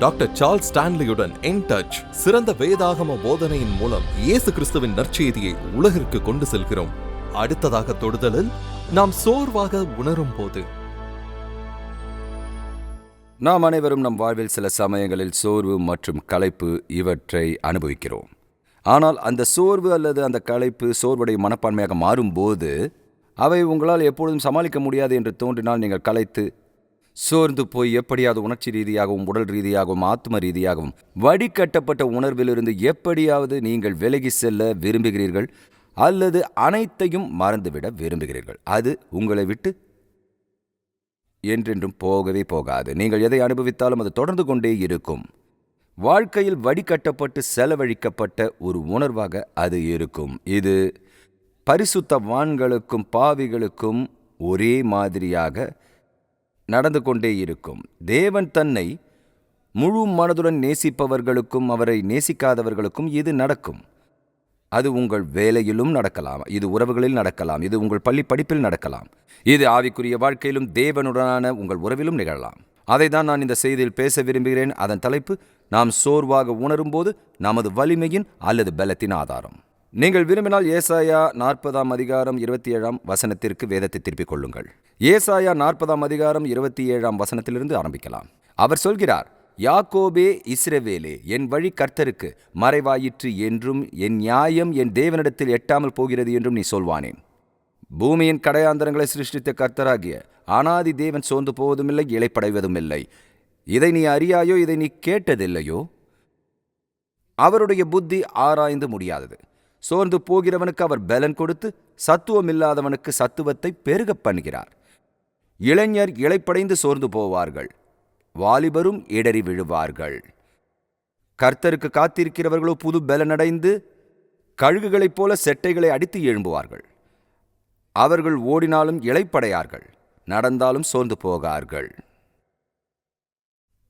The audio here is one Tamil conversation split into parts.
டாக்டர் சார்ல்ஸ் ஸ்டான்லியுடன் இன் டச் சிறந்த வேதாகம போதனையின் மூலம் இயேசு கிறிஸ்துவின் நற்செய்தியை உலகிற்கு கொண்டு செல்கிறோம். அடுத்ததாக தொடுதலில் நாம் சோர்வாக உணரும் போது. நாம் அனைவரும் நம் வாழ்வில் சில சமயங்களில் சோர்வு மற்றும் களைப்பு இவற்றை அனுபவிக்கிறோம். ஆனால் அந்த சோர்வு அல்லது அந்த களைப்பு சோர்வுடைய மனப்பான்மையாக மாறும்போது அவை உங்களால் எப்பொழுதும் சமாளிக்க முடியாது என்று தோன்றினால் நீங்கள் களைத்து சோர்ந்து போய் எப்படியாவது உணர்ச்சி ரீதியாகவும் உடல் ரீதியாகவும் ஆத்ம ரீதியாகவும் வடிகட்டப்பட்ட உணர்விலிருந்து எப்படியாவது நீங்கள் விலகி செல்ல விரும்புகிறீர்கள் அல்லது அனைத்தையும் மறந்துவிட விரும்புகிறீர்கள். அது உங்களை விட்டு என்றென்றும் போகவே போகாது. நீங்கள் எதை அனுபவித்தாலும் அது தொடர்ந்து கொண்டே இருக்கும். வாழ்க்கையில் வடிகட்டப்பட்டு செலவழிக்கப்பட்ட ஒரு உணர்வாக அது இருக்கும். இது பரிசுத்தவான்களுக்கும் பாவிகளுக்கும் ஒரே மாதிரியாக நடந்து கொண்டே இருக்கும். தேவன் தன்னை முழு மனதுடன் நேசிப்பவர்களுக்கும் அவரை நேசிக்காதவர்களுக்கும் இது நடக்கும். அது உங்கள் வேலையிலும் நடக்கலாம், இது உறவுகளில் நடக்கலாம், இது உங்கள் பள்ளி படிப்பில் நடக்கலாம், இது ஆவிக்குரிய வாழ்க்கையிலும் தேவனுடனான உங்கள் உறவிலும் நிகழலாம். அதை தான் நான் இந்த செய்தியில் பேச விரும்புகிறேன். அதன் தலைப்பு, நாம் சோர்வாக உணரும்போது நமது வலிமையின் அல்லது பலத்தின் ஆதாரம். நீங்கள் விரும்பினால் ஏசாயா 40:27 வேதத்தை திருப்பிக் கொள்ளுங்கள். ஏசாயா 40:27 ஆரம்பிக்கலாம். அவர் சொல்கிறார், யாக்கோபே இஸ்ரவேலே, என் வழி கர்த்தருக்கு மறைவாயிற்று என்றும் என் நியாயம் என் தேவனிடத்தில் எட்டாமல் போகிறது என்றும் நீ சொல்வானேன். பூமியின் கடையாந்தரங்களை சிருஷ்டித்த கர்த்தராகிய அனாதி தேவன் சோர்ந்து போவதுமில்லை, இளைப்படைவதுமில்லை. இதை நீ அறியாயோ? இதை நீ கேட்டதில்லையோ? அவருடைய புத்தி ஆராய்ந்து முடியாதது. சோர்ந்து போகிறவனுக்கு அவர் பலன் கொடுத்து சத்துவமில்லாதவனுக்கு சத்துவத்தை பெருக பண்ணுகிறார். இளைஞர் இளைப்படைந்து சோர்ந்து போவார்கள், வாலிபரும் இடறி விழுவார்கள். கர்த்தருக்கு காத்திருக்கிறவர்களோ புது பலனடைந்து கழுகுகளைப் போல செட்டைகளை அடித்து எழும்புவார்கள். அவர்கள் ஓடினாலும் இளைப்படையார்கள், நடந்தாலும் சோர்ந்து போகார்கள்.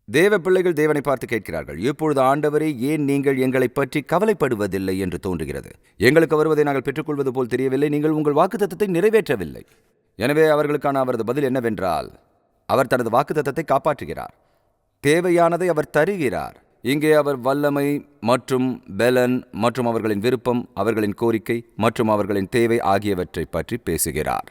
தேவ பிள்ளைகள் தேவனை பார்த்து கேட்கிறார்கள், இப்பொழுது ஆண்டவரே, ஏன் நீங்கள் எங்களை பற்றி கவலைப்படுவதில்லை என்று தோன்றுகிறது. எங்களுக்கு வருவதை நாங்கள் பெற்றுக்கொள்வது போல் தெரியவில்லை. நீங்கள் உங்கள் வாக்குத்தத்தத்தை நிறைவேற்றவில்லை. எனவே அவர்களுக்கான அவரது பதில் என்னவென்றால், அவர் தனது வாக்குத்தத்தத்தை காப்பாற்றுகிறார். தேவையானதை அவர் தருகிறார். இங்கே அவர் வல்லமை மற்றும் பெலன் மற்றும் அவர்களின் விருப்பம், அவர்களின் கோரிக்கை மற்றும் அவர்களின் தேவை ஆகியவற்றை பற்றி பேசுகிறார்.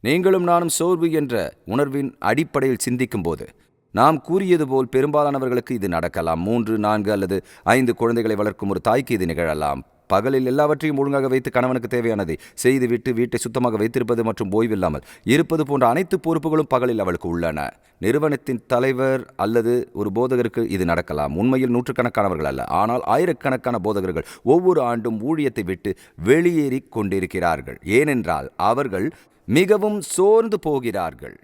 நீங்களும் நானும் சோர்வு என்ற உணர்வின் அடிப்படையில் சிந்திக்கும் போது நாம் கூறியது போல் பெரும்பாலானவர்களுக்கு இது நடக்கலாம். 3, 4 அல்லது 5 குழந்தைகளை வளர்க்கும் ஒரு தாய்க்கு இது நிகழலாம். பகலில் எல்லாவற்றையும் ஒழுங்காக வைத்து கணவனுக்கு தேவையானதை செய்துவிட்டு வீட்டை சுத்தமாக வைத்திருப்பது மற்றும் ஓய்வில்லாமல் இருப்பது போன்ற அனைத்து பொறுப்புகளும் பகலில் அவளுக்கு உள்ளன. நிறுவனத்தின் தலைவர் அல்லது ஒரு போதகருக்கு இது நடக்கலாம். உண்மையில் நூற்றுக்கணக்கானவர்கள் அல்ல, ஆனால் ஆயிரக்கணக்கான போதகர்கள் ஒவ்வொரு ஆண்டும் ஊழியத்தை விட்டு வெளியேறி கொண்டிருக்கிறார்கள். ஏனென்றால் அவர்கள் மிகவும் சோர்ந்து போகிறார்கள்.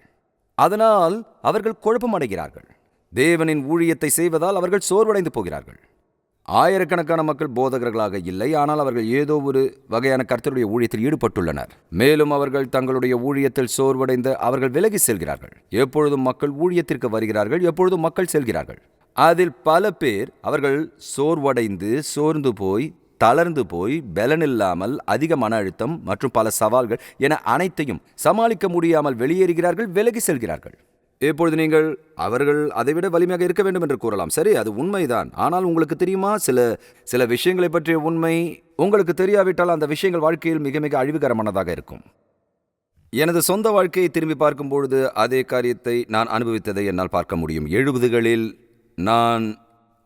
அதனால் அவர்கள் குழப்பமடைகிறார்கள். தேவனின் ஊழியத்தை செய்வதால் அவர்கள் சோர்வடைந்து போகிறார்கள். ஆயிரக்கணக்கான மக்கள் போதகர்களாக இல்லை, ஆனால் அவர்கள் ஏதோ ஒரு வகையான கர்த்தருடைய ஊழியத்தில் ஈடுபட்டுள்ளனர். மேலும் அவர்கள் தங்களுடைய ஊழியத்தில் சோர்வடைந்து அவர்கள் விலகி செல்கிறார்கள். எப்பொழுதும் மக்கள் ஊழியத்திற்கு வருகிறார்கள், எப்பொழுதும் மக்கள் செல்கிறார்கள். அதில் பல பேர் அவர்கள் சோர்வடைந்து சோர்ந்து போய் தளர்ந்து போய் பலனில்லாமல் அதிக மன அழுத்தம் மற்றும் பல சவால்கள் என அனைத்தையும் சமாளிக்க முடியாமல் வெளியேறுகிறார்கள், விலகி செல்கிறார்கள். இப்பொழுது நீங்கள் அவர்கள் அதைவிட வலிமையாக இருக்க வேண்டும் என்று கூறலாம். சரி, அது உண்மைதான். ஆனால் உங்களுக்கு தெரியுமா, சில விஷயங்களை பற்றிய உண்மை உங்களுக்கு தெரியாவிட்டால் அந்த விஷயங்கள் வாழ்க்கையில் மிக மிக அழிவுகரமானதாக இருக்கும். எனது சொந்த வாழ்க்கையை திரும்பி பார்க்கும்பொழுது அதே காரியத்தை நான் அனுபவித்ததை என்னால் பார்க்க முடியும். 70களில் நான்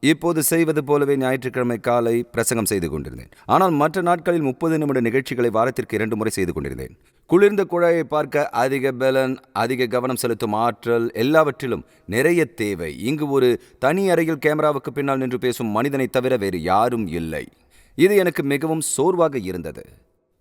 இப்போது செய்வது போலவே ஞாயிற்றுக்கிழமை காலை பிரசங்கம் செய்து கொண்டிருந்தேன். ஆனால் மற்ற நாட்களில் 30 நிமிட நிகழ்ச்சிகளை வாரத்திற்கு 2 முறை செய்து கொண்டிருந்தேன். குளிர்ந்த குழாயை பார்க்க அதிக பலன், அதிக கவனம் செலுத்தும் ஆற்றல், எல்லாவற்றிலும் நிறைய தேவை. இங்கு ஒரு தனி அறையில் கேமராவுக்கு பின்னால் நின்று பேசும் மனிதனை தவிர வேறு யாரும் இல்லை. இது எனக்கு மிகவும் சோர்வாக இருந்தது.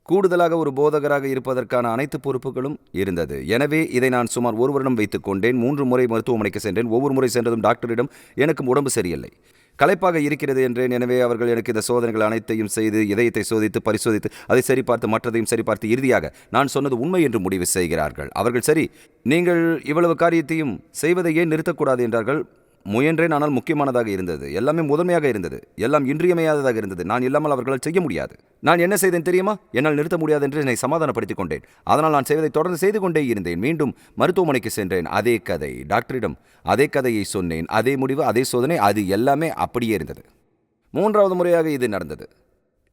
கூடுதலாக ஒரு போதகராக இருப்பதற்கான அனைத்து பொறுப்புகளும் இருந்தது. எனவே இதை நான் சுமார் 1 வருடம் வைத்துக் கொண்டேன். 3 முறை மருத்துவமனைக்கு சென்றேன். ஒவ்வொரு முறை சென்றதும் டாக்டரிடம் எனக்கு உடம்பு சரியில்லை, களைப்பாக இருக்கிறது என்றேன். எனவே அவர்கள் எனக்கு இந்த சோதனைகள் அனைத்தையும் செய்து இதயத்தை சோதித்து பரிசோதித்து அதை சரிபார்த்து மற்றதையும் சரிபார்த்து இறுதியாக நான் சொன்னது உண்மை என்று முடிவு செய்கிறார்கள். அவர்கள், சரி, நீங்கள் இவ்வளவு காரியத்தையும் செய்வதை ஏன் நிறுத்தக்கூடாது என்றார்கள். முயன்றேன், ஆனால் முக்கியமானதாக இருந்தது. எல்லாமே முதன்மையாக இருந்தது. எல்லாம் இன்றியமையாததாக இருந்தது. நான் இல்லாமல் அவர்களால் செய்ய முடியாது. நான் என்ன செய்தேன் தெரியுமா? என்னால் நிறுத்த முடியாது என்று என்னை சமாதானப்படுத்திக் கொண்டேன். அதனால் நான் செய்வதை தொடர்ந்து செய்து கொண்டே இருந்தேன். மீண்டும் மருத்துவமனைக்கு சென்றேன். அதே கதை. டாக்டரிடம் அதே கதையை சொன்னேன். அதே முடிவு, அதே சோதனை, அது எல்லாமே அப்படியே இருந்தது. 3வது முறையாக இது நடந்தது.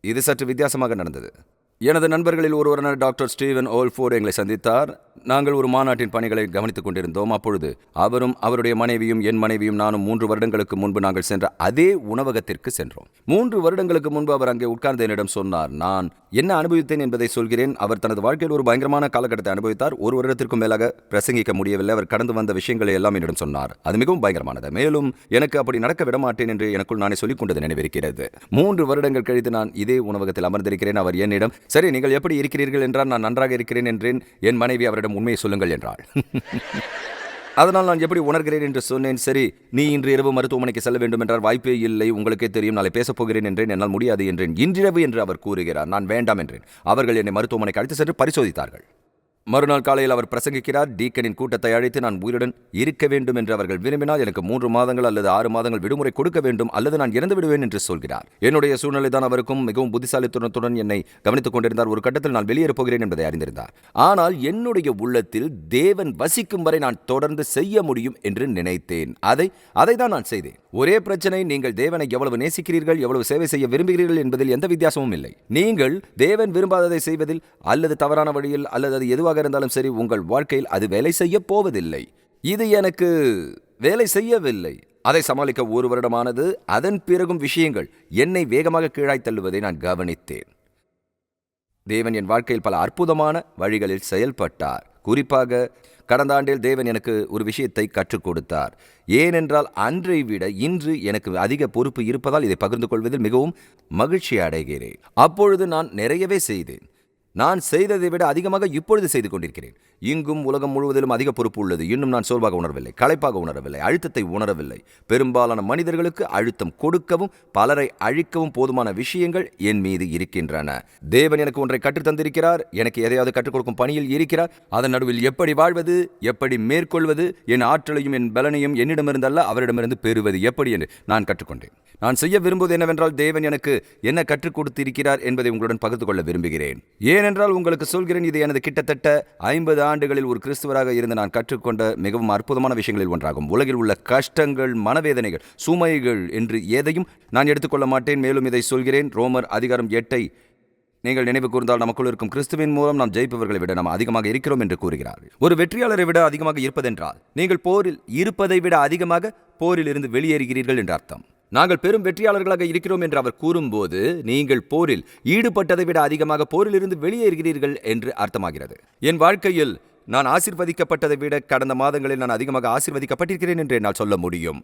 இது சற்று வித்தியாசமாக நடந்தது. எனது நண்பர்களில் ஒருவரான டாக்டர் ஸ்டீவன் ஓல்ஃபோர்டு எங்களை சந்தித்தார். நாங்கள் ஒரு மாநாட்டின் பணிகளை கவனித்துக் கொண்டிருந்தோம். அப்பொழுது அவரும் அவருடைய மனைவியும் என் மனைவியும் நானும் 3 வருடங்களுக்கு முன்பு நாங்கள் சென்ற அதே உணவகத்திற்கு சென்றோம். 3 வருடங்களுக்கு முன்பு அவர் அங்கே உட்கார்ந்து என்னிடம் சொன்னார். நான் என்ன அனுபவித்தேன் என்பதை சொல்கிறேன். அவர் தனது வாழ்க்கையில் ஒரு பயங்கரமான காலகட்டத்தை அனுபவித்தார். 1 வருடத்திற்கும் மேலாக பிரசங்கிக்க முடியவில்லை. அவர் கடந்து வந்த விஷயங்களை எல்லாம் என்னிடம் சொன்னார். அது மிகவும் பயங்கரமானது. மேலும் எனக்கு அப்படி நடக்க விடமாட்டேன் என்று எனக்குள் நானே சொல்லிக் கொண்டது நினைவிருக்கிறது. 3 வருடங்கள் கழித்து நான் இதே உணவகத்தில் அமர்ந்திருக்கிறேன். அவர் என்னிடம், சரி நீங்கள் எப்படி இருக்கிறீர்கள் என்றால், நான் நன்றாக இருக்கிறேன் என்றேன். என் மனைவி அவரிடம் உண்மையை சொல்லுங்கள் என்றாள். அதனால் நான் எப்படி உணர்கிறேன் என்று சொன்னேன். சரி, நீ இன்று இரவு மருத்துவமனைக்கு செல்ல வேண்டும் என்றால் வாய்ப்பே இல்லை, உங்களுக்கே தெரியும், நாளை பேசப் போகிறேன் என்றேன். என்னால் முடியாது என்றேன். இன்றிரவு என்று அவர் கூறுகிறார். நான் வேண்டாம் என்றேன். அவர்கள் என்னை மருத்துவமனைக்கு அழைத்து சென்று பரிசோதித்தார்கள். மறுநாள் காலையில் அவர் பிரசங்கிக்கிறார். டீக்கனின் கூட்டத்தை அழைத்து நான் உயிருடன் இருக்க வேண்டும் என்று அவர்கள் விரும்பினால் எனக்கு 3 மாதங்கள் அல்லது 6 மாதங்கள் விடுமுறை கொடுக்க வேண்டும், அல்லது நான் இறந்து விடுவேன் என்று சொல்கிறார். என்னுடைய சூழ்நிலை தான் அவருக்கும் மிகவும் புத்திசாலித்தனத்துடன் என்னை கவனித்துக் கொண்டிருந்தார். ஒரு கட்டத்தில் நான் வெளியேறப் போகிறேன் என்பதை அறிந்திருந்தார். ஆனால் என்னுடைய உள்ளத்தில் தேவன் வசிக்கும் வரை நான் தொடர்ந்து செய்ய முடியும் என்று நினைத்தேன். அதை தான் நான் செய்தேன். ஒரே பிரச்சனை, நீங்கள் தேவனை எவ்வளவு நேசிக்கிறீர்கள், எவ்வளவு சேவை செய்ய விரும்புகிறீர்கள் என்பதில் எந்த வித்தியாசமும் இல்லை. நீங்கள் தேவன் விரும்பாததை செய்வதில் அல்லது தவறான வழியில் அல்லது அது எதுவாக இருந்தாலும் சரி, உங்கள் வாழ்க்கையில் அது வேலை செய்ய போவதில்லை. இது எனக்கு வேலை செய்யவில்லை. அதை சமாளிக்க 1 வருடமானது. அதன் பிறகும் விஷயங்கள் என்னை வேகமாக கீழாய் தள்ளுவதை நான் கவனித்தேன். தேவன் என் வாழ்க்கையில் பல அற்புதமான வழிகளில் செயல்பட்டார். குறிப்பாக கடந்த ஆண்டில் தேவன் எனக்கு ஒரு விஷயத்தை கற்றுக் கொடுத்தார். ஏனென்றால் அன்றை விட இன்று எனக்கு அதிக பொறுப்பு இருப்பதால் இதை பகிர்ந்து கொள்வதில் மிகவும் மகிழ்ச்சி அடைகிறேன். அப்பொழுது நான் நிறையவே செய்தேன். நான் செய்ததை விட அதிகமாக இப்பொழுது செய்து கொண்டிருக்கிறேன். இங்கும் உலகம் முழுவதிலும் அதிக பொறுப்பு உள்ளது. இன்னும் நான் சோர்வாக உணரவில்லை, களைப்பாக உணரவில்லை, அழுத்தத்தை உணரவில்லை. பெரும்பாலான மனிதர்களுக்கு அழுத்தம் கொடுக்கவும் பலரை அழிக்கவும் போதுமான விஷயங்கள் என் மீது இருக்கின்றன. தேவன் எனக்கு ஒன்றை கற்றுத்தந்திருக்கிறார். எனக்கு எதையாவது கற்றுக் கொடுக்கும் பணியில் இருக்கிறார். அதன் நடுவில் எப்படி வாழ்வது, எப்படி மேற்கொள்வது, என் ஆற்றலையும் என் பலனையும் என்னிடமிருந்தல்ல அவரிடமிருந்து பெறுவது எப்படி என்று நான் கற்றுக்கொண்டேன். நான் செய்ய விரும்புவது என்னவென்றால், தேவன் எனக்கு என்ன கற்றுக் கொடுத்திருக்கிறார் என்பதை உங்களுடன் பகிர்ந்து கொள்ள விரும்புகிறேன். ஏனென்றால் உங்களுக்கு சொல்கிறேன், இது எனது கிட்டத்தட்ட 50 ஆண்டுகளில் ஒரு கிறிஸ்துவராக இருந்து நான் கற்றுக்கொண்ட மிகவும் அற்புதமான விஷயங்களில் ஒன்றாகும். உலகில் உள்ள கஷ்டங்கள், மனவேதனைகள், சுமைகள் என்று எதையும் நான் எடுத்துக்கொள்ள மாட்டேன். மேலும் இதை சொல்கிறேன், ரோமர் அதிகாரம் 8 நீங்கள் நினைவு கூர்ந்தால், நமக்குள் இருக்கும் கிறிஸ்துவின் மூலம் நாம் ஜெயிப்பவர்களை விட நாம் அதிகமாக இருக்கிறோம் என்று கூறுகிறார். ஒரு வெற்றியாளரை விட அதிகமாக இருப்பதென்றால், நீங்கள் போரில் இருப்பதை விட அதிகமாக போரில் இருந்து வெளியேறுகிறீர்கள் என்று அர்த்தம். நாங்கள் பெரும் வெற்றியாளர்களாக இருக்கிறோம் என்று அவர் கூறும்போது, நீங்கள் போரில் ஈடுபட்டதை விட அதிகமாக போரிலிருந்து வெளியேறுகிறீர்கள் என்று அர்த்தமாகிறது. என் வாழ்க்கையில் நான் ஆசீர்வதிக்கப்பட்டதை விட கடந்த மாதங்களில் நான் அதிகமாக ஆசீர்வதிக்கப்பட்டிருக்கிறேன் என்று என்னால் சொல்ல முடியும்.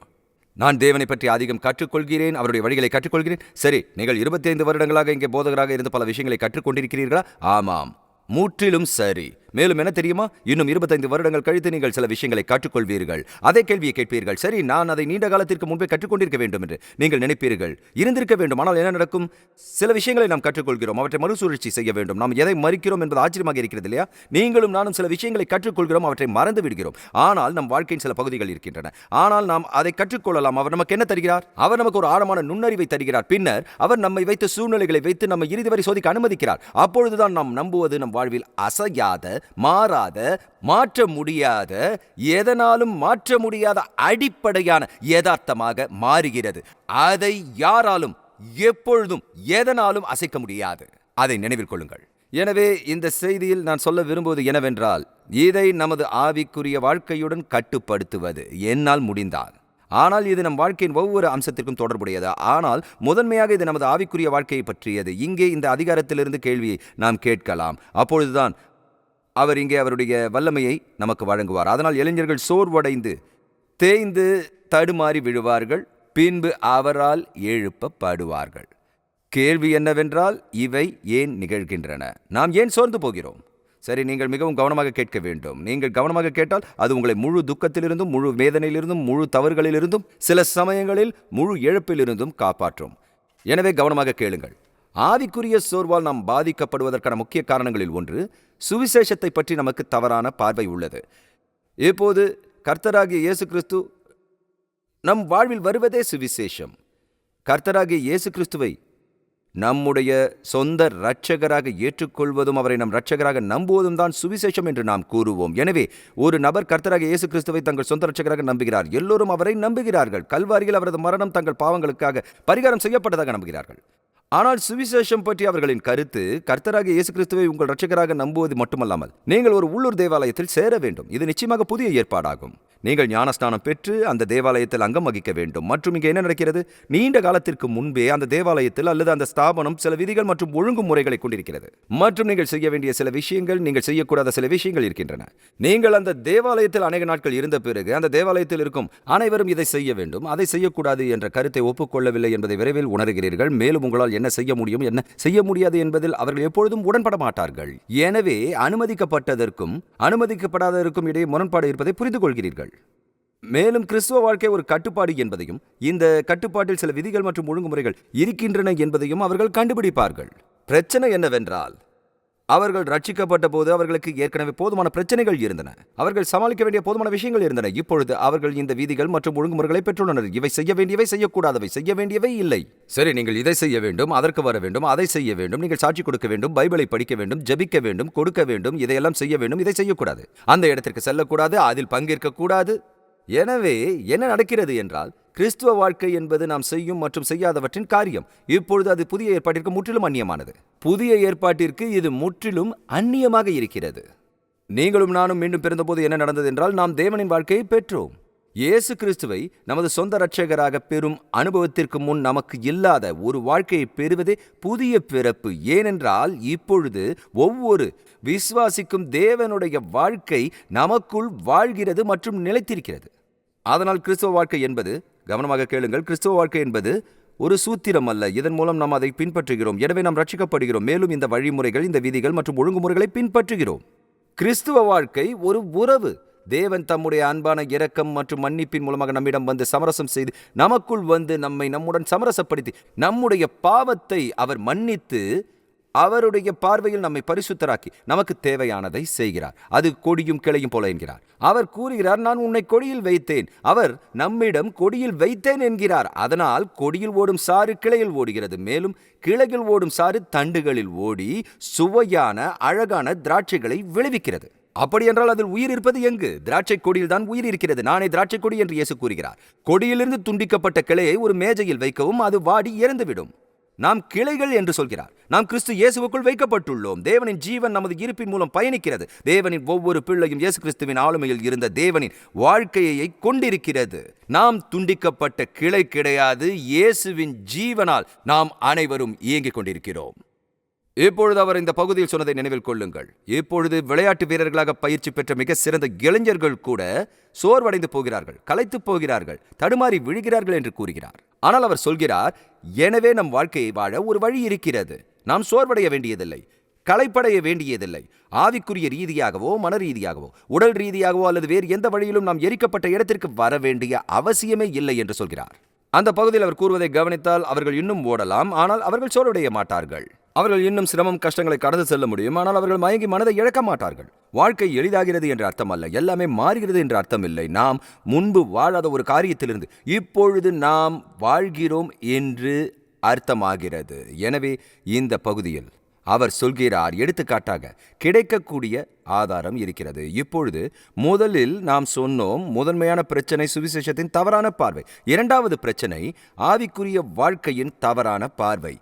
நான் தேவனை பற்றி அதிகம் கற்றுக்கொள்கிறேன், அவருடைய வழிகளை கற்றுக்கொள்கிறேன். சரி, நீங்கள் 25 வருடங்களாக இங்கே போதகராக இருந்து பல விஷயங்களை கற்றுக்கொண்டிருக்கிறீர்களா? ஆமாம், முற்றிலும் சரி. மேலும் என்ன தெரியுமா, இன்னும் 25 வருடங்கள் கழித்து நீங்கள் சில விஷயங்களை கற்றுக்கொள்வீர்கள். அதே கேள்வியை கேட்பீர்கள், சரி நான் அதை நீண்ட காலத்திற்கு முன்பே கற்றுக்கொண்டிருக்க வேண்டும் என்று நீங்கள் நினைப்பீர்கள். இருந்திருக்க வேண்டும். ஆனால் என்ன நடக்கும்? சில விஷயங்களை நாம் கற்றுக்கொள்கிறோம், அவற்றை மறுசுழற்சி செய்ய வேண்டும். நாம் எதை மறிக்கிறோம் என்பது ஆச்சரியமாக இருக்கிறது இல்லையா? நீங்களும் நானும் சில விஷயங்களை கற்றுக்கொள்கிறோம், அவற்றை மறந்து விடுகிறோம். ஆனால் நம் வாழ்க்கையின் சில பகுதிகள் இருக்கின்றன. ஆனால் நாம் அதை கற்றுக்கொள்ளலாம். அவர் நமக்கு என்ன தருகிறார்? அவர் நமக்கு ஒரு ஆழமான நுண்ணறிவை தருகிறார். பின்னர் அவர் நம்மை வைத்து சூழ்நிலைகளை வைத்து நம்ம இறுதி வரை சோதிக்க அனுமதிக்கிறார். அப்பொழுதுதான் நாம் நம்புவது நம் வாழ்வில் அசையாத, மாறாத, மாற்ற முடியாத, எதனாலும் மாற்ற முடியாத அடிப்படையான யதார்த்தமாக மாறுகிறது. அதை யாராலும் எப்பொழுதும் எதனாலும் அசைக்க முடியாது. அதை நினைவில் கொள்ளுங்கள். எனவே இந்த செய்தியில் நான் சொல்ல விரும்புவது என்னவென்றால், இதை நமது ஆவிக்குரிய வாழ்க்கையுடன் கட்டுப்படுத்துவது என்னால் முடிந்தால். ஆனால் இது நம் வாழ்க்கையின் ஒவ்வொரு அம்சத்திற்கும் தொடர்புடையது. ஆனால் முதன்மையாக இது நமது ஆவிக்குரிய வாழ்க்கையை பற்றியது. இங்கே இந்த அதிகாரத்திலிருந்து கேள்வியை நாம் கேட்கலாம். அப்பொழுதுதான் அவர் இங்கே அவருடைய வல்லமையை நமக்கு வழங்குவார். அதனால் இளைஞர்கள் சோர்வடைந்து தேய்ந்து தடுமாறி விழுவார்கள், பின்பு அவரால் எழுப்பப்படுவார்கள். கேள்வி என்னவென்றால், இவை ஏன் நிகழ்கின்றன? நாம் ஏன் சோர்ந்து போகிறோம்? சரி, நீங்கள் மிகவும் கவனமாக கேட்க வேண்டும். நீங்கள் கவனமாக கேட்டால் அது உங்களை முழு துக்கத்திலிருந்தும், முழு வேதனையிலிருந்தும், முழு தவறுகளிலிருந்தும், சில சமயங்களில் முழு இழப்பிலிருந்தும் காப்பாற்றும். எனவே கவனமாக கேளுங்கள். ஆவிக்குரிய சோர்வால் நாம் பாதிக்கப்படுவதற்கான முக்கிய காரணங்களில் ஒன்று, சுவிசேஷத்தை பற்றி நமக்கு தவறான பார்வை உள்ளது. இப்போது கர்த்தராகிய இயேசு கிறிஸ்து நம் வாழ்வில் வருவதே சுவிசேஷம். கர்த்தராகிய இயேசு கிறிஸ்துவை நம்முடைய சொந்த இரட்சகராக ஏற்றுக்கொள்வதும் அவரை நம் இரட்சகராக நம்புவதும் தான் சுவிசேஷம் என்று நாம் கூறுவோம். எனவே ஒரு நபர் கர்த்தராகிய இயேசு கிறிஸ்துவை தங்கள் சொந்த இரட்சகராக நம்புகிறார். எல்லோரும் அவரை நம்புகிறார்கள். கல்வாரியில் அவரது மரணம் தங்கள் பாவங்களுக்காக பரிகாரம் செய்யப்பட்டதாக நம்புகிறார்கள். ஆனால் சுவிசேஷம் பற்றி அவர்களின் கருத்து கர்த்தராகிய இயேசு கிறிஸ்துவை உங்கள் இரட்சகராக நம்புவது மட்டுமல்லாமல் நீங்கள் ஒரு உள்ளூர் தேவாலயத்தில் சேர வேண்டும். இது நிச்சயமாக புதிய ஏற்பாடாகும். நீங்கள் ஞானஸ்நானம் பெற்று அந்த தேவாலயத்தில் அங்கம் வகிக்க வேண்டும். மற்றும் இங்கே என்ன நடக்கிறது? நீண்ட காலத்திற்கு முன்பே அந்த தேவாலயத்தில் அல்லது அந்த ஸ்தாபனம் சில விதிகள் மற்றும் ஒழுங்குமுறைகளை கொண்டிருக்கிறது. மற்றும் நீங்கள் செய்ய வேண்டிய சில விஷயங்கள், நீங்கள் செய்யக்கூடாத சில விஷயங்கள் இருக்கின்றன. நீங்கள் அந்த தேவாலயத்தில் அநேக நாட்கள் இருந்த பிறகு அந்த தேவாலயத்தில் இருக்கும் அனைவரும் இதை செய்ய வேண்டும், அதை செய்யக்கூடாது என்ற கருத்தை ஒப்புக்கொள்ளவில்லை என்பதை விரைவில் உணர்கிறீர்கள். மேலும் உங்களால் என்ன செய்ய முடியும், என்ன செய்ய முடியாது என்பதில் அவர்கள் எப்பொழுதும் உடன்பட மாட்டார்கள். எனவே அனுமதிக்கப்பட்டதற்கும் அனுமதிக்கப்படாததற்கும் இடையே முரண்பாடு இருப்பதை புரிந்து கொள்கிறீர்கள். மேலும் கிறிஸ்துவ வாழ்க்கை ஒரு கட்டுப்பாடு என்பதையும் இந்த கட்டுப்பாட்டில் சில விதிகள் மற்றும் ஒழுங்குமுறைகள் இருக்கின்றன என்பதையும் அவர்கள் கண்டுபிடிப்பார்கள். பிரச்சனை என்னவென்றால் அவர்கள் ரட்சிக்கப்பட்ட போது அவர்களுக்கு ஏற்கனவே போதுமான பிரச்சனைகள் இருந்தன. அவர்கள் சமாளிக்க வேண்டிய போதுமான விஷயங்கள் இருந்தன. இப்பொழுது அவர்கள் இந்த விதிகள் மற்றும் ஒழுங்குமுறைகளை பெற்றுள்ளனர். இவை செய்ய வேண்டியவை, செய்யக்கூடாதவை, செய்ய வேண்டியவை இல்லை. சரி, நீங்கள் இதை செய்ய வேண்டும், அதற்கு வர வேண்டும், அதை செய்ய வேண்டும், நீங்கள் சாட்சி கொடுக்க வேண்டும், பைபிளை படிக்க வேண்டும், ஜெபிக்க வேண்டும், கொடுக்க வேண்டும், இதையெல்லாம் செய்ய வேண்டும், இதை செய்யக்கூடாது, அந்த இடத்திற்கு செல்லக்கூடாது, அதில் பங்கேற்கக்கூடாது. எனவே என்ன நடக்கிறது என்றால் கிறிஸ்துவ வாழ்க்கை என்பது நாம் செய்யும் மற்றும் செய்யாதவற்றின் காரியம். இப்பொழுது அது புதிய ஏற்பாட்டிற்கு முற்றிலும் அந்நியமானது. புதிய ஏற்பாட்டிற்கு இது முற்றிலும் அந்நியமாக இருக்கிறது. நீங்களும் நானும் மீண்டும் பிறந்தபோது என்ன நடந்தது என்றால் நாம் தேவனின் வாழ்க்கையை பெற்றோம். இயேசு கிறிஸ்துவை நமது சொந்த இரட்சகராக பெறும் அனுபவத்திற்கு முன் நமக்கு இல்லாத ஒரு வாழ்க்கையை பெறுவதே புதிய பிறப்பு. ஏனென்றால் இப்பொழுது ஒவ்வொரு விசுவாசிக்கும் தேவனுடைய வாழ்க்கை நமக்குள் வாழ்கிறது மற்றும் நிலைத்திருக்கிறது. அதனால் கிறிஸ்துவ வாழ்க்கை என்பது, கவனமாக கேளுங்கள், கிறிஸ்துவ வாழ்க்கை என்பது ஒரு சூத்திரம் அல்ல. இதன் மூலம் நாம் அதை பின்பற்றுகிறோம். எனவே நாம் ரட்சிக்கப்படுகிறோம். மேலும் இந்த வழிமுறைகள், இந்த விதிகள் மற்றும் ஒழுங்குமுறைகளை பின்பற்றுகிறோம். கிறிஸ்துவ வாழ்க்கை ஒரு உறவு. தேவன் தம்முடைய அன்பான இரக்கம் மற்றும் மன்னிப்பின் மூலமாக நம்மிடம் வந்து சமரசம் செய்து நமக்குள் வந்து நம்முடன் சமரசப்படுத்தி நம்முடைய பாவத்தை அவர் மன்னித்து அவருடைய பார்வையில் நம்மை பரிசுத்தராக்கி நமக்கு தேவையானதை செய்கிறார். அது கொடியும் கிளையும் போல என்கிறார். அவர் கூறுகிறார், நான் உன்னை கொடியில் வைத்தேன். அவர் நம்மிடம் கொடியில் வைத்தேன் என்கிறார். அதனால் கொடியில் ஓடும் சாறு கிளையில் ஓடுகிறது. மேலும் கிளையில் ஓடும் சாறு தண்டுகளில் ஓடி சுவையான அழகான திராட்சைகளை விளைவிக்கிறது. அப்படி என்றால் அதில் உயிர் இருப்பது எங்கு? திராட்சை கொடியில் தான் உயிர் இருக்கிறது. நானே திராட்சை கொடி என்று இயேசு கூறுகிறார். கொடியிலிருந்து துண்டிக்கப்பட்ட கிளையை ஒரு மேஜையில் வைக்கவும் அது வாடி இறந்துவிடும். நாம் கிளைகள் என்று சொல்கிறார். நாம் கிறிஸ்து இயேசுவுக்குள் வைக்கப்பட்டுள்ளோம். தேவனின் ஜீவன் நமது இருப்பின் மூலம் பயணிக்கிறது. தேவனின் ஒவ்வொரு பிள்ளையும் இயேசு கிறிஸ்துவின் ஆளுமையில் இருந்த தேவனின் வாழ்க்கையை கொண்டிருக்கிறது. நாம் துண்டிக்கப்பட்ட கிளை கிடையாது. இயேசுவின் ஜீவனால் நாம் அனைவரும் இயங்கிக் கொண்டிருக்கிறோம். இப்பொழுது அவர் இந்த பகுதியில் சொன்னதை நினைவில் கொள்ளுங்கள். இப்பொழுது விளையாட்டு வீரர்களாக பயிற்சி பெற்ற மிக சிறந்த இளைஞர்கள் கூட சோர்வடைந்து போகிறார்கள், களைத்து போகிறார்கள், தடுமாறி விழுகிறார்கள் என்று கூறுகிறார். ஆனால் அவர் சொல்கிறார், எனவே நம் வாழ்க்கையை வாழ ஒரு வழி இருக்கிறது. நாம் சோர்வடைய வேண்டியதில்லை, களைப்படைய வேண்டியதில்லை. ஆவிக்குரிய ரீதியாகவோ மன ரீதியாகவோ உடல் ரீதியாகவோ அல்லது வேறு எந்த வழியிலும் நாம் எரிக்கப்பட்ட இடத்திற்கு வர வேண்டிய அவசியமே இல்லை என்று சொல்கிறார். அந்த பகுதியில் அவர் கூறுவதை கவனித்தால் அவர்கள் இன்னும் ஓடலாம், ஆனால் அவர்கள் சோர்வடைய மாட்டார்கள். அவர்கள் இன்னும் சிரமம் கஷ்டங்களை கடந்து செல்ல முடியும், ஆனால் அவர்கள் மயங்கி மனதை இழக்க மாட்டார்கள். வாழ்க்கை எளிதாகிறது என்ற அர்த்தம் அல்ல, எல்லாமே மாறுகிறது என்ற அர்த்தம் இல்லை. நாம் முன்பு வாழாத ஒரு காரியத்திலிருந்து இப்பொழுது நாம் வாழ்கிறோம் என்று அர்த்தமாகிறது. எனவே இந்த பகுதியில் அவர் சொல்கிறார், எடுத்துக்காட்டாக கிடைக்கக்கூடிய ஆதாரம் இருக்கிறது. இப்பொழுது முதலில் நாம் சொன்னோம், முதன்மையான பிரச்சனை சுவிசேஷத்தின் தவறான பார்வை. இரண்டாவது பிரச்சனை ஆவிக்குரிய வாழ்க்கையின் தவறான பார்வை.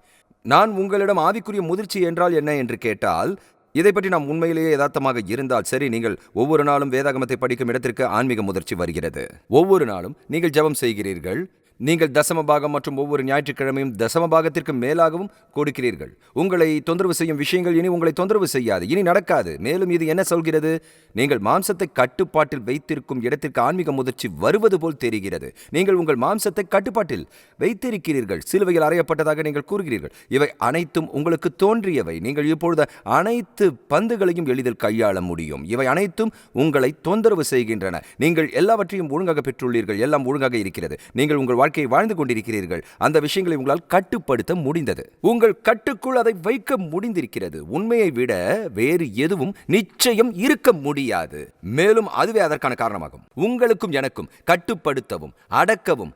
நான் உங்களிடம் ஆவிக்குரிய முதிர்ச்சி என்றால் என்ன என்று கேட்டால், இதை பற்றி நாம் உண்மையிலேயே யதார்த்தமாக இருந்தால் சரி, நீங்கள் ஒவ்வொரு நாளும் வேதாகமத்தை படிக்கும் இடத்திற்கு ஆன்மீக முதிர்ச்சி வருகிறது. ஒவ்வொரு நாளும் நீங்கள் ஜெபம் செய்கிறீர்கள், நீங்கள் தசமபாகம் மற்றும் ஒவ்வொரு ஞாயிற்றுக்கிழமையும் தசமபாகத்திற்கு மேலாகவும் கொடுக்கிறீர்கள். உங்களை தொந்தரவு செய்யும் விஷயங்கள் இனி உங்களை தொந்தரவு செய்யாது, இனி நடக்காது. மேலும் இது என்ன சொல்கிறது? நீங்கள் மாம்சத்தை கட்டுப்பாட்டில் வைத்திருக்கும் இடத்திற்கு ஆன்மீக முதிர்ச்சி வருவது போல் தெரிகிறது. நீங்கள் உங்கள் மாம்சத்தை கட்டுப்பாட்டில் வைத்திருக்கிறீர்கள். சிலுவையில் அறையப்பட்டதாக நீங்கள் கூறுகிறீர்கள். இவை அனைத்தும் உங்களுக்கு தோன்றியவை. நீங்கள் இப்பொழுது அனைத்து பந்துகளையும் எளிதில் கையாள முடியும். இவை அனைத்தும் உங்களை தொந்தரவு செய்கின்றன. நீங்கள் எல்லாவற்றையும் ஒழுங்காக பெற்றுள்ளீர்கள், எல்லாம் ஒழுங்காக இருக்கிறது. நீங்கள் உங்கள் வாழ்க்கையை வாழ்ந்து கொண்டிருக்கிறீர்கள். அந்த விஷயங்களை உங்களால் கட்டுப்படுத்த முடிந்தது. உங்கள் கட்டுக்குள் அதை வைக்க முடிந்திருக்கிறது. உண்மையை விட வேறு எதுவும் நிச்சயம் இருக்க முடியாது. மேலும் அதுவே அதற்கான காரணமாகும். உங்களுக்கும் எனக்கும் கட்டுப்படுத்தவும் அடக்கவும்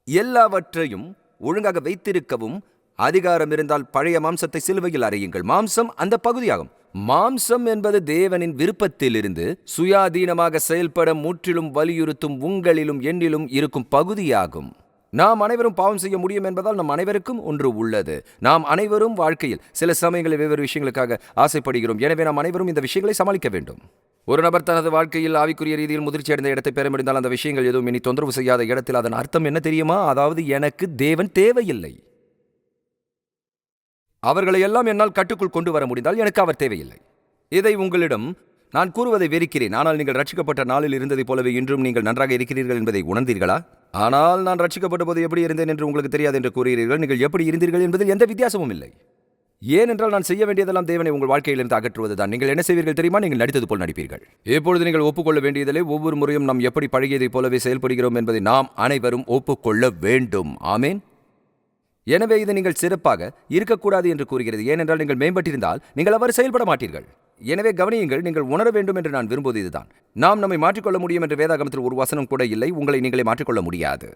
எல்லாவற்றையும் ஒழுங்காக வைத்திருக்கவும் அதிகாரம் இருந்தால் பழைய மாம்சத்தை சிலுவையில் அறையுங்கள். மாம்சம் அந்த பகுதியாகும். மாம்சம் என்பது தேவனின் விருப்பத்திலிருந்து சுயாதீனமாக செயல்பட முற்றிலும் வலியுறுத்தும் உங்களிலும் என்னிலும் இருக்கும் பகுதியாகும். நாம் அனைவரும் பாவம் செய்ய முடியும் என்பதால் நம் அனைவருக்கும் ஒன்று உள்ளது. நாம் அனைவரும் வாழ்க்கையில் சில சமயங்களில் வெவ்வேறு விஷயங்களுக்காக ஆசைப்படுகிறோம். எனவே நாம் அனைவரும் இந்த விஷயங்களை சமாளிக்க வேண்டும். ஒரு நபர் தனது வாழ்க்கையில் ஆவிக்குரிய ரீதியில் முதிர்ச்சி அடைந்த இடத்தை பெற முடிந்தால் அந்த விஷயங்கள் எதுவும் இனி தொந்தரவு செய்யாத இடத்தில் அதன் அர்த்தம் என்ன தெரியுமா? அதாவது எனக்கு தேவன் தேவையில்லை. அவர்களை எல்லாம் என்னால் கட்டுக்குள் கொண்டு வர முடிந்தால் எனக்கு அவர் தேவையில்லை. இதை உங்களிடம் நான் கூறுவதை வெறுக்கிறேன். ஆனால் நீங்கள் ரட்சிக்கப்பட்ட நாளில் இருந்ததைப் போலவே இன்றும் நீங்கள் நன்றாக இருக்கிறீர்கள் என்பதை உணர்ந்தீர்களா? ஆனால் நான் ரட்சிக்கப்பட்ட போது எப்படி இருந்தேன் என்று உங்களுக்கு தெரியாது என்று கூறுகிறீர்கள். நீங்கள் எப்படி இருந்தீர்கள் என்பதில் எந்த வித்தியாசமும் இல்லை. ஏனென்றால் நான் செய்ய வேண்டியதெல்லாம் தேவனை உங்கள் வாழ்க்கையிலிருந்து அகற்றுவதுதான். நீங்கள் என்ன செய்வீர்கள் தெரியுமா? நீங்கள் நடித்தது போல் நடிப்பீர்கள். இப்பொழுது நீங்கள் ஒப்புக்கொள்ள வேண்டியதில்லை. ஒவ்வொரு முறையும் நாம் எப்படி பழகியதைப் போலவே செயல்படுகிறோம் என்பதை நாம் அனைவரும் ஒப்புக்கொள்ள வேண்டும். ஆமேன். எனவே இது நீங்கள் சிறப்பாக இருக்கக்கூடாது என்று கூறுகிறது. ஏனென்றால் நீங்கள் மேம்பட்டிருந்தால் நீங்கள் அவ்வாறு செயல்பட மாட்டீர்கள். எனவே கவனியுங்கள், நீங்கள் உணர வேண்டும் என்று நான் விரும்புவது இதுதான். நாம் நம்மை மாற்றிக்கொள்ள முடியும் என்ற வேதாகமத்தில் ஒரு வசனம் கூட இல்லை. உங்களை நீங்களே மாற்றிக்கொள்ள முடியாது.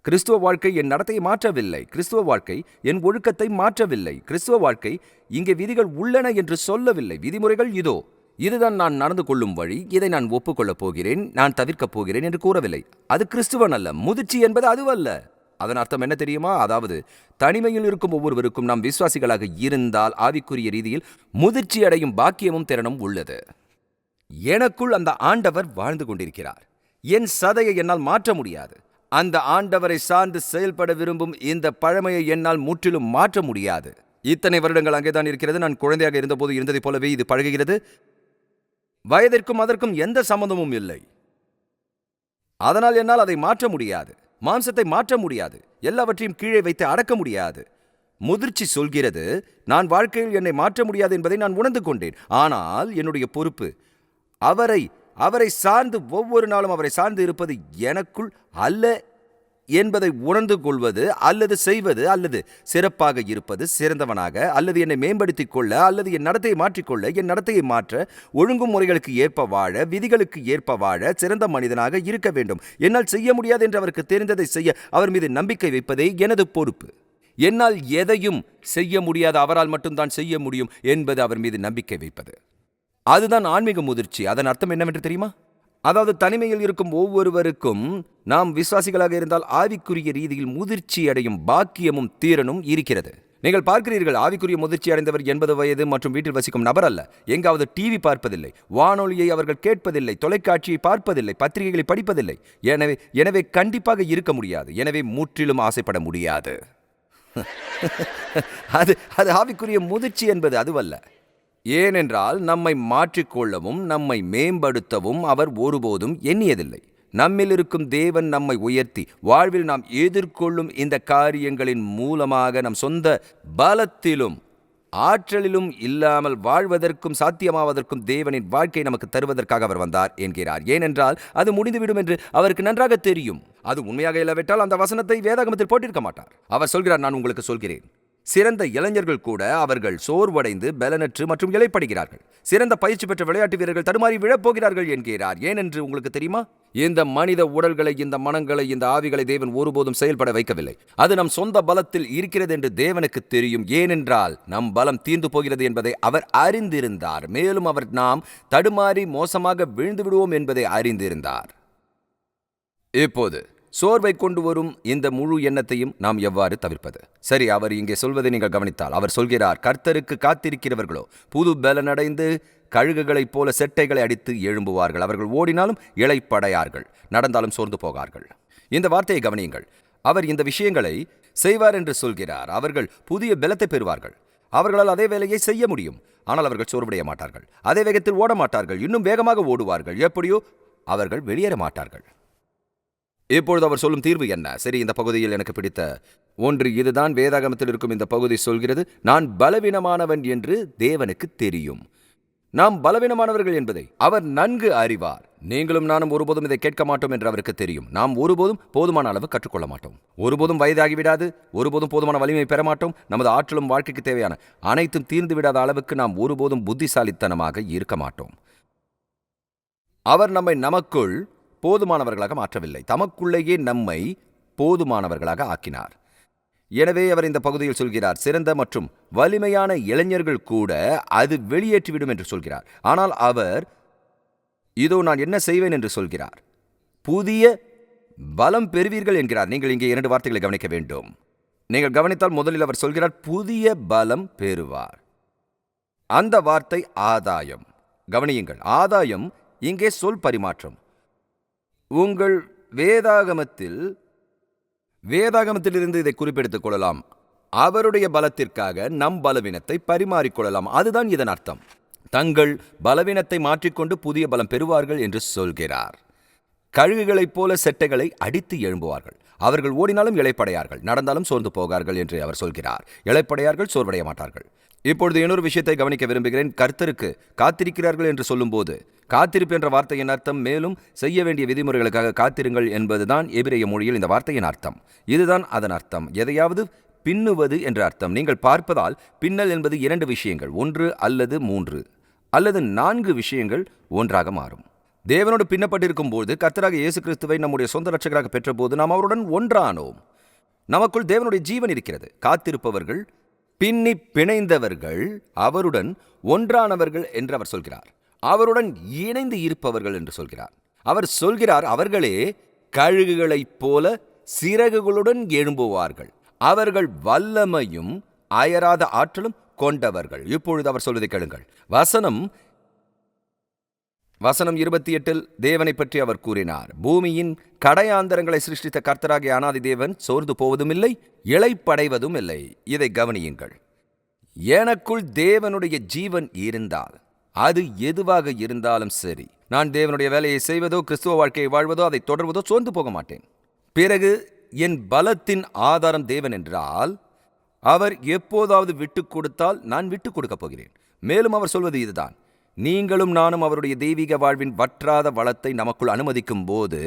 கிறிஸ்துவ வாழ்க்கை என் நடத்தையை மாற்றவில்லை. கிறிஸ்துவ வாழ்க்கை என் ஒழுக்கத்தை மாற்றவில்லை. கிறிஸ்துவ வாழ்க்கை இங்கே விதிகள் உள்ளன என்று சொல்லவில்லை. விதிமுறைகள் இதோ, இதுதான் நான் நடந்து கொள்ளும் வழி, இதை நான் ஒப்புக்கொள்ளப் போகிறேன், நான் தவிர்க்கப் போகிறேன் என்று கூறவில்லை. அது கிறிஸ்துவன் அல்ல. முதிர்ச்சி என்பது அதுவல்ல. அதன் அர்த்தம் என்ன தெரியுமா? அதாவது தனிமையில் இருக்கும் ஒவ்வொருவருக்கும் நாம் விசுவாசிகளாக இருந்தால் ஆவிக்குரிய ரீதியில் முதிர்ச்சி அடையும் பாக்கியமும் திறனும் உள்ளது. எனக்குள் அந்த ஆண்டவர் வாழ்ந்து கொண்டிருக்கிறார். என் சதையை என்னால் மாற்ற முடியாது. அந்த ஆண்டவரை சார்ந்து செயல்பட விரும்பும் இந்த பழமையை என்னால் முற்றிலும் மாற்ற முடியாது. இத்தனை வருடங்கள் அங்கேதான் இருக்கிறது. நான் குழந்தையாக இருந்தபோது இருந்ததைப் போலவே இது பழகுகிறது. வயதிற்கும் அதற்கும் எந்த சம்பந்தமும் இல்லை. அதனால் என்னால் அதை மாற்ற முடியாது. மாம்சத்தை மாற்ற முடியாது. எல்லாவற்றையும் கீழே வைத்து அடக்க முடியாது. முதிர்ச்சி சொல்கிறது, நான் வாழ்க்கையில் என்னை மாற்ற முடியாது என்பதை நான் உணர்ந்து கொண்டேன். ஆனால் என்னுடைய பொறுப்பு அவரை சார்ந்து ஒவ்வொரு நாளும் அவரை சார்ந்து இருப்பது எனக்குள் அல்ல என்பதை உணர்ந்து கொள்வது அல்லது செய்வது அல்லது சிறப்பாக இருப்பது, சிறந்தவனாக அல்லது என்னை மேம்படுத்திக் கொள்ள அல்லது என் நடத்தையை மாற்றிக்கொள்ள, என் நடத்தையை மாற்ற, ஒழுங்குமுறைகளுக்கு ஏற்ப வாழ, விதிகளுக்கு ஏற்ப வாழ சிறந்த மனிதனாக இருக்க வேண்டும். என்னால் செய்ய முடியாது என்று அவருக்கு தெரிந்ததை செய்ய அவர் மீது நம்பிக்கை வைப்பதே எனது பொறுப்பு. என்னால் எதையும் செய்ய முடியாது, அவரால் மட்டும்தான் செய்ய முடியும் என்பது அவர் மீது நம்பிக்கை வைப்பது. அதுதான் ஆன்மீக முதிர்ச்சி. அதன் அர்த்தம் என்னவென்று தெரியுமா? அதாவது தனிமையில் இருக்கும் ஒவ்வொருவருக்கும் நாம் விசுவாசிகளாக இருந்தால் ஆவிக்குரிய ரீதியில் முதிர்ச்சி அடையும் பாக்கியமும் தீரனும் இருக்கிறது. நீங்கள் பார்க்கிறீர்கள், ஆவிக்குரிய முதிர்ச்சி அடைந்தவர் 80 வயது மற்றும் வீட்டில் வசிக்கும் நபர் அல்ல. எங்காவது டிவி பார்ப்பதில்லை, வானொலியை அவர்கள் கேட்பதில்லை, தொலைக்காட்சியை பார்ப்பதில்லை, பத்திரிகைகளை படிப்பதில்லை. எனவே கண்டிப்பாக இருக்க முடியாது. எனவே முற்றிலும் ஆசைப்பட முடியாது. அது ஆவிக்குரிய முதிர்ச்சி என்பது அதுவல்ல. ஏனென்றால் நம்மை மாற்றிக்கொள்ளவும் நம்மை மேம்படுத்தவும் அவர் ஒருபோதும் எண்ணியதில்லை. நம்மில் இருக்கும் தேவன் நம்மை உயர்த்தி வாழ்வில் நாம் எதிர்கொள்ளும் இந்த காரியங்களின் மூலமாக நம் சொந்த பலத்திலும் ஆற்றலிலும் இல்லாமல் வாழ்வதற்கும் சாத்தியமாவதற்கும் தேவனின் வாழ்க்கை நமக்கு தருவதற்காக அவர் வந்தார் என்கிறார். ஏனென்றால் அது முடிந்துவிடும் என்று அவருக்கு நன்றாக தெரியும். அது உண்மையாக இல்லாவிட்டால் அந்த வசனத்தை வேதாகமத்தில் போட்டிருக்க மாட்டார். அவர் சொல்கிறார், நான் உங்களுக்கு சொல்கிறேன், சிறந்த இளைஞர்கள் கூட அவர்கள் சோர்வடைந்து பலனற்று மற்றும் இளைப்படுகிறார்கள். சிறந்த பயிற்சி பெற்ற விளையாட்டு வீரர்கள் தடுமாறி விழப்போகிறார்கள் என்கிறார். ஏனென்று உங்களுக்கு தெரியுமா? இந்த மனித உடல்களை, இந்த மனங்களை, இந்த ஆவிகளை தேவன் ஒருபோதும் செயல்பட வைக்கவில்லை. அது நம் சொந்த பலத்தில் இருக்கிறது என்று தேவனுக்கு தெரியும். ஏனென்றால் நம் பலம் தீர்ந்து போகிறது என்பதை அவர் அறிந்திருந்தார். மேலும் அவர் நாம் தடுமாறி மோசமாக விழுந்து விடுவோம் என்பதை அறிந்திருந்தார். இப்போது சோர்வை கொண்டு வரும் இந்த முழு எண்ணத்தையும் நாம் எவ்வாறு தவிர்ப்பது? சரி, அவர் இங்கே சொல்வதை நீங்கள் கவனித்தால் அவர் சொல்கிறார், கர்த்தருக்கு காத்திருக்கிறவர்களோ புது பலனடைந்து கழுகுகளைப் போல செட்டைகளை அடித்து எழும்புவார்கள். அவர்கள் ஓடினாலும் இளைப்படையார்கள், நடந்தாலும் சோர்ந்து போகார்கள். இந்த வார்த்தையை கவனியுங்கள். அவர் இந்த விஷயங்களை செய்வார் என்று சொல்கிறார். அவர்கள் புதிய பலத்தை பெறுவார்கள். அவர்களால் அதே வேலையை செய்ய முடியும். ஆனால் அவர்கள் சோர்வடைய மாட்டார்கள். அதே வேகத்தில் ஓட மாட்டார்கள். இன்னும் வேகமாக ஓடுவார்கள். எப்படியோ அவர்கள் வெளியேற மாட்டார்கள். இப்பொழுது அவர் சொல்லும் தீர்வு என்ன? சரி, இந்த பகுதியில் எனக்கு பிடித்த ஒன்று இதுதான். வேதாகமத்தில் இருக்கும் இந்த பகுதி சொல்கிறது, நான் பலவீனமானவன் என்று தேவனுக்கு தெரியும். நாம் பலவீனமானவர்கள் என்பதை அவர் நன்கு அறிவார். நீங்களும் நானும் ஒருபோதும் இதை கேட்க மாட்டோம் என்று அவருக்கு தெரியும். நாம் ஒருபோதும் போதுமான அளவு கற்றுக்கொள்ள மாட்டோம். ஒருபோதும் வயதாகிவிடாது. ஒருபோதும் போதுமான வலிமை பெற மாட்டோம். நமது ஆற்றலும் வாழ்க்கைக்கு தேவையான அனைத்தும் தீர்ந்து விடாத அளவுக்கு நாம் ஒருபோதும் புத்திசாலித்தனமாக இருக்க மாட்டோம். அவர் நம்மை நமக்குள் போதுமானவர்களாக மாற்றவில்லை, தமக்குள்ளேயே நம்மை போதுமானவர்களாக ஆக்கினார். எனவே அவர் இந்த பகுதியில் சொல்கிறார், சிறந்த மற்றும் வலிமையான இளைஞர்கள் கூட அது வெளியேற்றிவிடும் என்று சொல்கிறார். ஆனால் அவர் இதோ நான் என்ன செய்வேன் என்று சொல்கிறார். புதிய பலம் பெறுவீர்கள் என்கிறார். நீங்கள் இங்கே 2 வார்த்தைகளை கவனிக்க வேண்டும். நீங்கள் கவனித்தால் முதலில் அவர் சொல்கிறார் புதிய பலம் பெறுவார். அந்த வார்த்தை ஆதாயம். கவனியுங்கள், ஆதாயம் இங்கே சொல் பரிமாற்றம். உங்கள் வேதாகமத்திலிருந்து இதை குறிப்பெடுத்துக் கொள்ளலாம். அவருடைய பலத்திற்காக நம் பலவீனத்தை பரிமாறிக்கொள்ளலாம். அதுதான் இதன் அர்த்தம். தங்கள் பலவீனத்தை மாற்றிக்கொண்டு புதிய பலம் பெறுவார்கள் என்று சொல்கிறார். கழுகுகளைப் போல செட்டைகளை அடித்து எழும்புவார்கள். அவர்கள் ஓடினாலும் இளைப்படையார்கள், நடந்தாலும் சோர்ந்து போகார்கள் என்று அவர் சொல்கிறார். இளைப்படையார்கள், சோர்வடைய மாட்டார்கள். இப்பொழுது இன்னொரு விஷயத்தை கவனிக்க விரும்புகிறேன். கர்த்தருக்கு காத்திருக்கிறார்கள் என்று சொல்லும்போது காத்திருப்பு என்ற வார்த்தையின் அர்த்தம் மேலும் செய்ய வேண்டிய விதிமுறைகளுக்காக காத்திருங்கள் என்பதுதான் எபிரேய மொழியில் இந்த வார்த்தையின் அர்த்தம். இதுதான் அதன் அர்த்தம், எதையாவது பின்னுவது என்ற அர்த்தம். நீங்கள் பார்ப்பதால் பின்னல் என்பது 2 விஷயங்கள், 1 அல்லது 3 அல்லது 4 விஷயங்கள் ஒன்றாக மாறும். தேவனோடு பின்னப்பட்டிருக்கும் போது கர்த்தராக இயேசு கிறிஸ்துவை நம்முடைய சொந்த இரட்சகராக பெற்றபோது நாம் அவருடன் ஒன்றானோம். நமக்குள் தேவனுடைய ஜீவன் இருக்கிறது. காத்திருப்பவர்கள், பின்னி பிணைந்தவர்கள், அவருடன் ஒன்றானவர்கள் என்று அவர் சொல்கிறார். அவருடன் இணைந்து இருப்பவர்கள் என்று சொல்கிறார். அவர் சொல்கிறார், அவர்களே கழுகுகளைப் போல சிறகுகளுடன் எழும்புவார்கள். அவர்கள் வல்லமையும் அயராத ஆற்றலும் கொண்டவர்கள். இப்பொழுது அவர் சொல்வதை கேளுங்கள். வசனம் 28 தேவனை பற்றி அவர் கூறினார். பூமியின் கடையாந்தரங்களை சிருஷ்டித்த கர்த்தராகிய அனாதி தேவன் சோர்ந்து போவதும் இல்லை, இளைப்படைவதும் இல்லை. இதை கவனியுங்கள். எனக்குள் தேவனுடைய ஜீவன் இருந்தால் அது எதுவாக இருந்தாலும் சரி, நான் தேவனுடைய வேலையை செய்வதோ கிறிஸ்துவ வாழ்க்கையை வாழ்வதோ அதை தொடர்வதோ சோர்ந்து போக மாட்டேன். பிறகு என் பலத்தின் ஆதாரம் தேவன் என்றால் அவர் எப்போதாவது விட்டுக் கொடுத்தால் நான் விட்டுக் கொடுக்கப் போகிறேன். மேலும் அவர் சொல்வது இதுதான், நீங்களும் நானும் அவருடைய தெய்வீக வாழ்வின் வற்றாத வளத்தை நமக்குள் அனுமதிக்கும் போது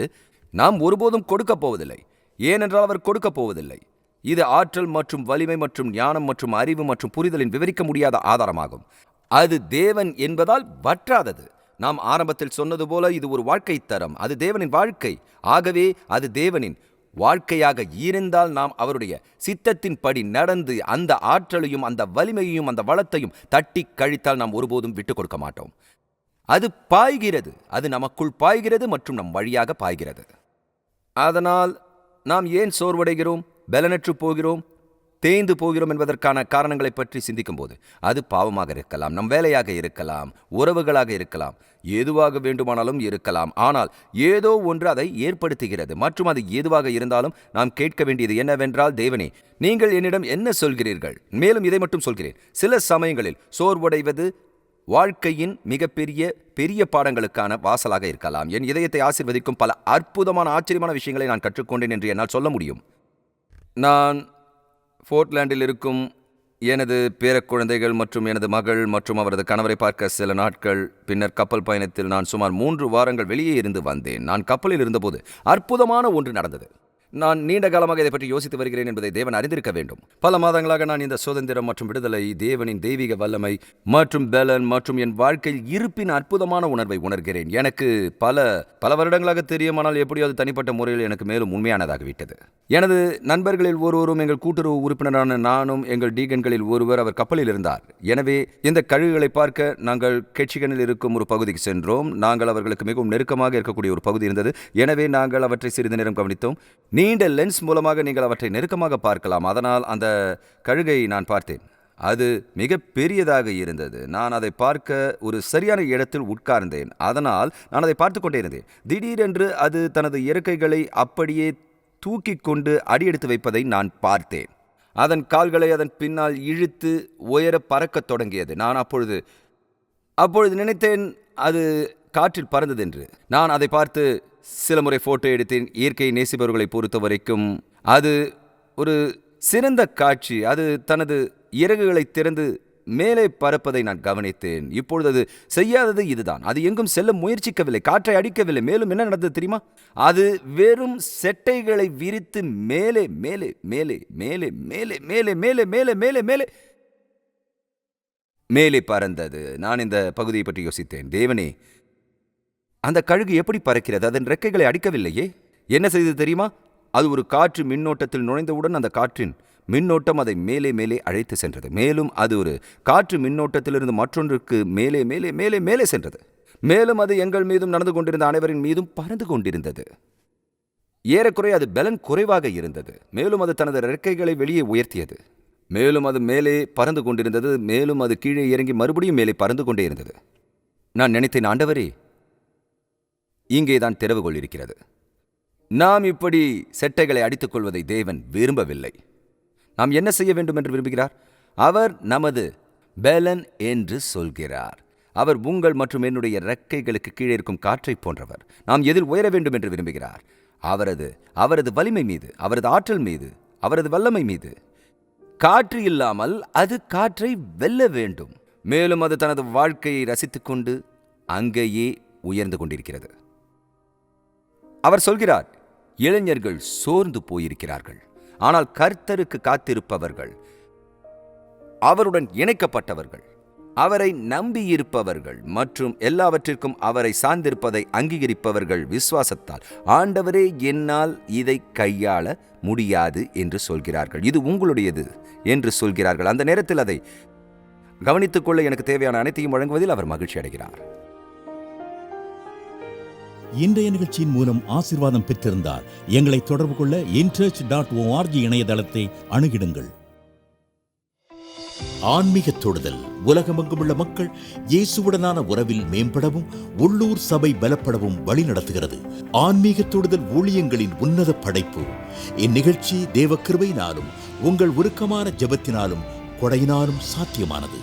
நாம் ஒருபோதும் கொடுக்கப் போவதில்லை. ஏனென்றால் அவர் கொடுக்கப் போவதில்லை. இது ஆற்றல் மற்றும் வலிமை மற்றும் ஞானம் மற்றும் அறிவு மற்றும் புரிதலின் விவரிக்க முடியாத ஆதாரமாகும். அது தேவன் என்பதால் வற்றாதது. நாம் ஆரம்பத்தில் சொன்னது போல இது ஒரு வாழ்க்கை தரம். அது தேவனின் வாழ்க்கை. ஆகவே அது தேவனின் வாழ்க்கையாக இருந்தால் நாம் அவருடைய சித்தத்தின் படி நடந்து அந்த ஆற்றலையும் அந்த வலிமையையும் அந்த வளத்தையும் தட்டி கழித்தால் நாம் ஒருபோதும் விட்டுக் கொடுக்க மாட்டோம். அது பாய்கிறது, அது நமக்குள் பாய்கிறது மற்றும் நம் வழியாக பாய்கிறது. அதனால் நாம் ஏன் சோர்வடைகிறோம், பலனற்று போகிறோம், தேய்ந்து போகிறோம் என்பதற்கான காரணங்களை பற்றி சிந்திக்கும் போது அது பாவமாக இருக்கலாம், நம் வேலையாக இருக்கலாம், உறவுகளாக இருக்கலாம், எதுவாக வேண்டுமானாலும் இருக்கலாம். ஆனால் ஏதோ ஒன்று அதை ஏற்படுத்துகிறது. மற்றும் அது எதுவாக இருந்தாலும் நாம் கேட்க வேண்டியது என்னவென்றால், தேவனே நீங்கள் என்னிடம் என்ன சொல்கிறீர்கள்? மேலும் இதை மட்டும் சொல்கிறேன், சில சமயங்களில் சோர்வடைவது வாழ்க்கையின் பெரிய பாடங்களுக்கான வாசலாக இருக்கலாம். என் இதயத்தை ஆசீர்வதிக்கும் பல அற்புதமான ஆச்சரியமான விஷயங்களை நான் கற்றுக்கொண்டேன் என்று என்னால் சொல்ல முடியும். நான் போர்ட்லாண்டில் இருக்கும் எனது பேரக்குழந்தைகள் மற்றும் எனது மகள் மற்றும் அவரது கணவரை பார்க்க சில நாட்கள் பின்னர் கப்பல் பயணத்தில் நான் சுமார் 3 வாரங்கள் வெளியே இருந்து வந்தேன். நான் கப்பலில் இருந்தபோது அற்புதமான ஒன்று நடந்தது. நான் நீண்ட காலமாக இதை பற்றி யோசித்து வருகிறேன் என்பதை தேவன் அறிந்திருக்க வேண்டும். பல மாதங்களாக நான் இந்த சுதந்திரம் மற்றும் விடுதலை, தேவனின் தெய்வீக வல்லமை மற்றும் பலன் மற்றும் என் வாழ்க்கையில் இருப்பின் அற்புதமான உணர்வை உணர்கிறேன். எனக்கு பல வருடங்களாக தெரியும், ஆனால் எப்படியாவது தனிப்பட்ட முறையில் எனக்கு மேலும் உண்மையானதாகிவிட்டது. எனது நண்பர்களில் ஒருவரும் எங்கள் கூட்டுறவு உறுப்பினரான நானும் எங்கள் டீகன்களில் ஒருவர் அவர் கப்பலில் இருந்தார். எனவே இந்த கழுகுகளை பார்க்க நாங்கள் கெட்சிகனில் இருக்கும் ஒரு பகுதிக்கு சென்றோம். நாங்கள் அவர்களுக்கு மிகவும் நெருக்கமாக இருக்கக்கூடிய ஒரு பகுதி இருந்தது. எனவே நாங்கள் அவற்றை சிறிது நேரம் கவனித்தோம். நீண்ட லென்ஸ் மூலமாக நீங்கள் அவற்றை நெருக்கமாக பார்க்கலாம். அதனால் அந்த கழுகை நான் பார்த்தேன். அது மிக பெரியதாக இருந்தது. நான் அதை பார்க்க ஒரு சரியான இடத்தில் உட்கார்ந்தேன். அதனால் நான் அதை பார்த்து கொண்டே இருந்தேன். திடீரென்று அது தனது இறக்கைகளை அப்படியே தூக்கி கொண்டு அடியெடுத்து வைப்பதை நான் பார்த்தேன். அதன் கால்களை அதன் பின்னால் இழுத்து உயர பறக்கத் தொடங்கியது. நான் அப்பொழுது நினைத்தேன் அது காற்றில் பறந்தது என்று. நான் அதை பார்த்து சில முறை போட்டோ எடுத்தேன். இயற்கையை நேசிப்பவர்களை பொறுத்த வரைக்கும் அது ஒரு சிறந்த காட்சி. அது தனது இறகுகளை திறந்து மேலே பறப்பதை நான் கவனித்தேன். இப்பொழுது அது செய்யாதது இதுதான். அது எங்கும் செல்ல முயற்சிக்கவில்லை, காற்றை அடிக்கவில்லை. மேலும் என்ன நடந்தது தெரியுமா? அது வெறும் செட்டைகளை விரித்து மேலே மேலே மேலே மேலே மேலே மேலே மேலே மேலே மேலே மேலே மேலே பறந்தது. நான் இந்த பகுதியை பற்றி யோசித்தேன். தேவனே, அந்த கழுகு எப்படி பறக்கிறது? அதன் ரெக்கைகளை அடிக்கவில்லையே. என்ன செய்தது தெரியுமா? அது ஒரு காற்று மின்னோட்டத்தில் நுழைந்தவுடன் அந்த காற்றின் மின்னோட்டம் அதை மேலே மேலே அழைத்து சென்றது. மேலும் அது ஒரு காற்று மின்னோட்டத்திலிருந்து மற்றொன்றுக்கு மேலே மேலே மேலே மேலே சென்றது. மேலும் அது எங்கள் மீதும் நடந்து கொண்டிருந்த அனைவரின் மீதும் பறந்து கொண்டிருந்தது. ஏறக்குறைய அது பலன் குறைவாக இருந்தது. மேலும் அது தனது ரெக்கைகளை வெளியே உயர்த்தியது. மேலும் அது மேலே பறந்து கொண்டிருந்தது. மேலும் அது கீழே இறங்கி மறுபடியும் மேலே பறந்து கொண்டே இருந்தது. நான் நினைத்தேன், ஆண்டவரே, இங்கேதான் திறவுகோல் இருக்கிறது. நாம் இப்படி செட்டைகளை அடித்துக் கொள்வதை தேவன் விரும்பவில்லை. நாம் என்ன செய்ய வேண்டும் என்று விரும்புகிறார்? அவர் நமது பலன் என்று சொல்கிறார். அவர் உங்கள் மற்றும் என்னுடைய ரெக்கைகளுக்கு கீழே இருக்கும் காற்றை போன்றவர். நாம் எதில் உயர வேண்டும் என்று விரும்புகிறார்? அவரது வலிமை மீது, அவரது ஆற்றல் மீது, அவரது வல்லமை மீது. காற்று இல்லாமல் அது காற்றை வெல்ல வேண்டும். மேலும் அது தனது வாழ்க்கையை ரசித்துக் கொண்டு அங்கேயே உயர்ந்து கொண்டிருக்கிறது. அவர் சொல்கிறார், இளைஞர்கள் சோர்ந்து போயிருக்கிறார்கள், ஆனால் கர்த்தருக்கு காத்திருப்பவர்கள், அவருடன் இணைக்கப்பட்டவர்கள், அவரை நம்பியிருப்பவர்கள் மற்றும் எல்லாவற்றிற்கும் அவரை சார்ந்திருப்பதை அங்கீகரிப்பவர்கள் விசுவாசத்தால், ஆண்டவரே, என்னால் இதை கையாள முடியாது என்று சொல்கிறார்கள். இது உங்களுடையது என்று சொல்கிறார்கள். அந்த நேரத்தில் அதை கவனித்துக் கொள்ள எனக்கு தேவையான அனைத்தையும் வழங்குவதில் அவர் மகிழ்ச்சி அடைகிறார். இன்றைய நிகழ்ச்சியின் மூலம் ஆசீர்வாதம் பெற்றிருந்தார். எங்களை தொடர்பு கொள்ள inchurch.org இணையதளத்தை அணுகிடுங்கள். ஆன்மீக தொடுதல் உலகமெங்கும் உள்ள மக்கள் இயேசுவுடனான உறவில் மேம்படவும் உள்ளூர் சபை பலப்படவும் வழி நடத்துகிறது. ஆன்மீக தொடுதல் ஊழியங்களின் உன்னத படைப்பு. இந்நிகழ்ச்சி தேவ கிருபையினாலும் உங்கள் உருக்கமான ஜெபத்தினாலும் கொடையினாலும் சாத்தியமானது.